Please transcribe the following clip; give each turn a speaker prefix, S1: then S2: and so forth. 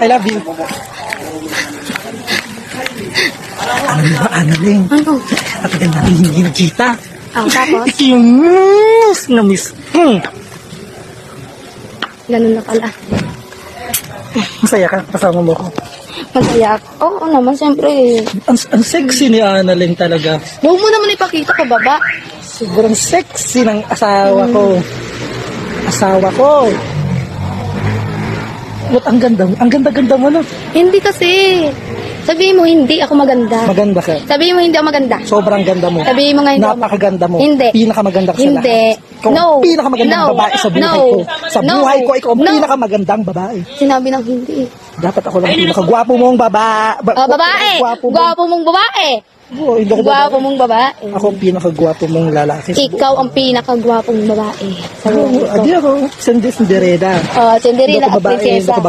S1: I love you. Ano ba, Annalyn?
S2: Ano?
S1: Matagal natin hindi nakita.
S2: Tapos?
S1: Ito yung na-miss.
S2: Ganun na pala.
S1: Masaya ka, kasama mo ko.
S2: Masaya ako. Oo naman, siyempre.
S1: Ang sexy ni Annalyn talaga.
S2: Huwag mo naman ipakita ko, baba.
S1: Sobrang sexy ng asawa ko. Asawa ko. Ba't ang ganda mo? Ang ganda-ganda mo, no?
S2: Hindi kasi. Sabihin mo, hindi ako maganda.
S1: Maganda ka.
S2: Sabihin mo, hindi ako maganda.
S1: Sobrang ganda mo.
S2: Sabihin mo nga, hindi ako
S1: Napakaganda mo.
S2: Hindi.
S1: Pinakamaganda ka sa
S2: Hindi.
S1: lahat. Ikaw ang
S2: No.
S1: pinakamagandang
S2: No.
S1: babae sa buhay
S2: No.
S1: ko. Sa
S2: No.
S1: buhay ko, ikaw ang
S2: No.
S1: pinakamagandang babae.
S2: Sinabi ng hindi.
S1: Dapat ako lang pinakagwapo mong babae.
S2: Babae! Gwapo mong babae!
S1: Oh, hindi ako
S2: Gwapo
S1: babae.
S2: mong babae.
S1: Ako ang pinakagwapo mong lalaki. sa buhay.
S2: Ikaw ang pinakagwapong babae. Sa
S1: Oh,
S2: buhay ko.
S1: adi ako. Cinderella.
S2: Oh, Cinderella
S1: Hindi ako
S2: at
S1: babae, hindi
S2: prinsesa.
S1: ako